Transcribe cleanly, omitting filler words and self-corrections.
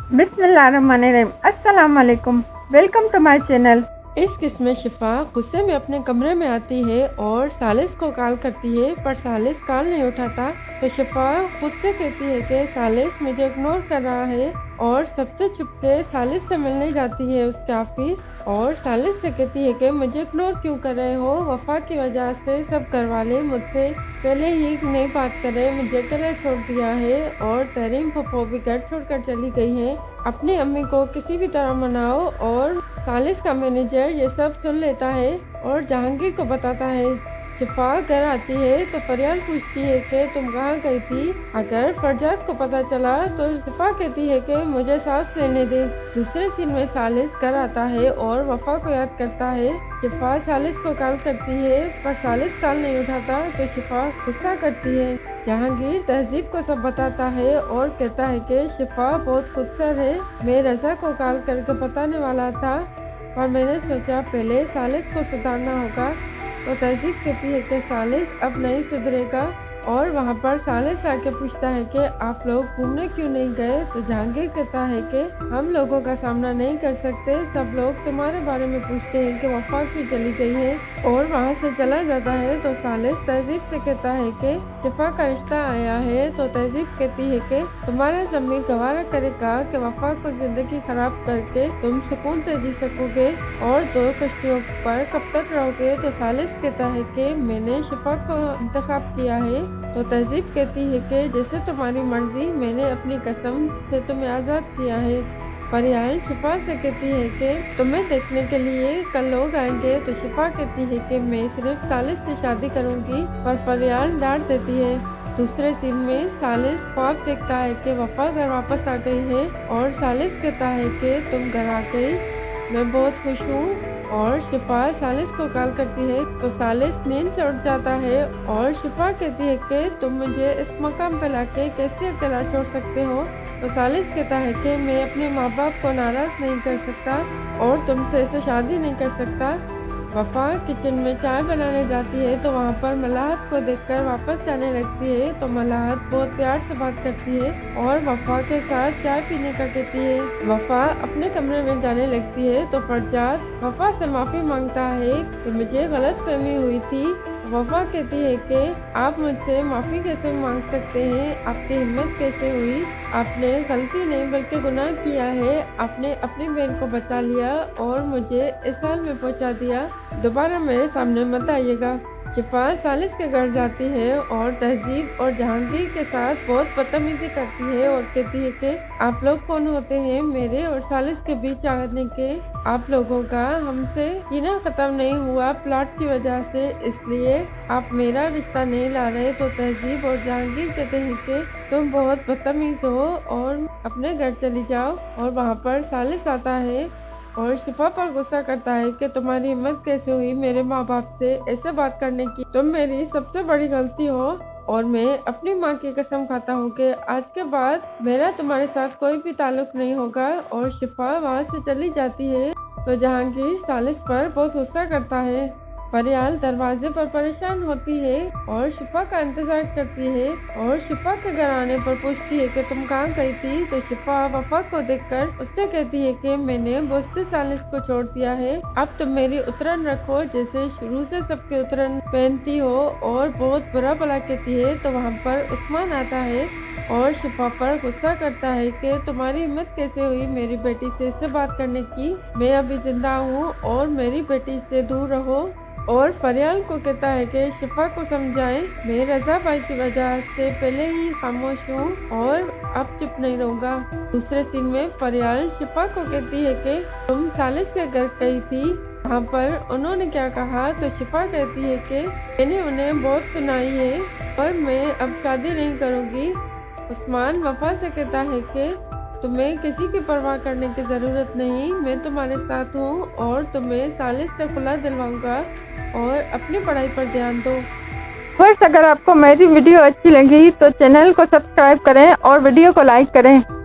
बिस्मिल्लाहिर्रहमानिर्रहीम। अस्सलाम वालेकुम। Welcome to my channel. इस किस्म शिफा गुस्से में अपने कमरे में आती है और सालिस को कॉल करती है, पर सालिस कॉल नहीं उठाता। तो शिफा खुद से कहती है कि सालिस मुझे इग्नोर कर रहा है और सबसे छुपके सालिस से मिलने जाती है उसके ऑफिस और सालिस से कहती है कि मुझे इग्नोर क्यों कर रहे हो, वफा की वजह से सब घर वाले मुझसे पहले ही नहीं बात कर रहे, मुझे अकेला छोड़ दिया है और तहरीम फूफो भी घर छोड़कर चली गई है। अपनी अम्मी को किसी भी तरह मनाओ। और सालिस का मैनेजर ये सब सुन लेता है और जहांगीर को बताता है। शिफा घर आती है तो फरियाल पूछती है कि तुम कहाँ गई थी। अगर फरजाद को पता चला तो शिफा कहती है कि मुझे सांस लेने दे। दूसरे सीन में सालिस घर आता है और वफा को याद करता है। शिफा सालिस को कॉल करती है पर सालिस कॉल नहीं उठाता तो शिफा गुस्सा करती है। जहांगीर तहजीब को सब बताता है और कहता है कि शिफा बहुत खुदसर है, मैं रजा को कॉल करके बताने वाला था पर मैंने सोचा पहले सालिस को सुधारना होगा। तो तहजीब कहती है कि सालिस अब नहीं सुधरेगा और वहाँ पर सालिस आके पूछता है कि आप लोग घूमने क्यों नहीं गए। तो जहांगीर कहता है कि हम लोगों का सामना नहीं कर सकते, सब लोग तुम्हारे बारे में पूछते हैं कि वफा क्यों चली गई है और वहाँ से चला जाता है। तो सालिस तहजीब से कहता है कि शिफा का रिश्ता आया है। तो तहजीब कहती है कि तुम्हारा ज़मीर गवारा करेगा कि वफा को जिंदगी खराब करके तुम सुकून से जी सकोगे और दो कश्तियों पर कब तक रहोगे। तो सालिस कहता है कि मैंने शिफा को इंतखाब किया है। तो तहजीब कहती है कि जैसे तुम्हारी मर्जी, मैंने अपनी कसम से तुम्हें आज़ाद किया है। फरियाल शिफा से कहती है कि तुम्हें देखने के लिए कल लोग आएंगे। तो शिफा कहती है कि मैं सिर्फ सालिस से शादी करूंगी, पर फरियाल डांट देती है। दूसरे सीन में सालिस ख्वाब देखता है कि वफा घर वापस आ गई है और सालिस कहता है कि तुम घर आ गई, मैं बहुत खुश हूँ। और शिफा सालिस को कॉल करती है तो सालिस नींद से उठ जाता है और शिफा कहती है कि तुम मुझे इस मकाम पे लाके कैसे अकेला छोड़ सकते हो। तो सालिस कहता है कि मैं अपने माँ बाप को नाराज़ नहीं कर सकता और तुमसे ऐसे शादी नहीं कर सकता। वफा किचन में चाय बनाने जाती है तो वहाँ पर मलाहत को देखकर वापस जाने लगती है। तो मलाहत बहुत प्यार से बात करती है और वफा के साथ चाय पीने का कहती है। वफा अपने कमरे में जाने लगती है तो फरजाद वफा से माफ़ी मांगता है कि मुझे गलतफहमी हुई थी। वफा कहती है कि आप मुझसे माफ़ी कैसे मांग सकते हैं, आपकी हिम्मत कैसे हुई, आपने गलती नहीं बल्कि गुनाह किया है, आपने अपनी बहन को बचा लिया और मुझे इस हाल में पहुंचा दिया, दोबारा मेरे सामने मत आइएगा। शिफा सालिस के घर जाती है और तहजीब और जहांगीर के साथ बहुत बदतमीजी करती है और कहती है कि आप लोग कौन होते हैं मेरे और सालिस के बीच आने के। आप लोगों का हमसे कीना खत्म नहीं हुआ प्लॉट की वजह से, इसलिए आप मेरा रिश्ता नहीं ला रहे। तो तहजीब और जहांगीर कहते हैं कि तुम बहुत बदतमीज हो और अपने घर चली जाओ। और वहाँ पर सालिस आता है और शिफा पर गुस्सा करता है कि तुम्हारी हिम्मत कैसे हुई मेरे माँ बाप से ऐसे बात करने की, तुम मेरी सबसे बड़ी गलती हो और मैं अपनी माँ की कसम खाता हूँ कि आज के बाद मेरा तुम्हारे साथ कोई भी ताल्लुक नहीं होगा। और शिफा वहाँ से चली जाती है। तो जहांगीर सालिस पर बहुत गुस्सा करता है। फरियाल दरवाजे पर परेशान होती है और शिफा का इंतजार करती है और शिफा के घर आने पर पूछती है कि तुम कहाँ गई थी। तो शिफा वफा को देखकर उससे कहती है कि मैंने बुझते सालिस को छोड़ दिया है, अब तुम मेरी उतरन रखो जैसे शुरू से सबके उतरन पहनती हो। और बहुत बुरा भला कहती है। तो वहाँ पर उस्मान आता है और शिफा पर गुस्सा करता है कि तुम्हारी हिम्मत कैसे हुई मेरी बेटी से इससे बात करने की, मैं अभी जिंदा हूँ और मेरी बेटी से दूर रहो। और फरियाल को कहता है कि शिफा को समझाएं, मैं रजा भाई की वजह से पहले ही खामोश हूँ और अब चुप नहीं रहूँगा। दूसरे सीन में फरियाल शिफा को कहती है कि तुम सालिस के घर गई थी, वहाँ पर उन्होंने क्या कहा। तो शिफा कहती है कि मैंने उन्हें बहुत सुनाई है और मैं अब शादी नहीं करूँगी। उस्मान वफा से कहता है कि तुम्हें किसी की परवाह करने की ज़रूरत नहीं, मैं तुम्हारे साथ हूँ और तुम्हें सालिस से खुला दिलवाऊंगा और अपनी पढ़ाई पर ध्यान दो। फ्रेंड्स, अगर आपको मेरी वीडियो अच्छी लगी तो चैनल को सब्सक्राइब करें और वीडियो को लाइक करें।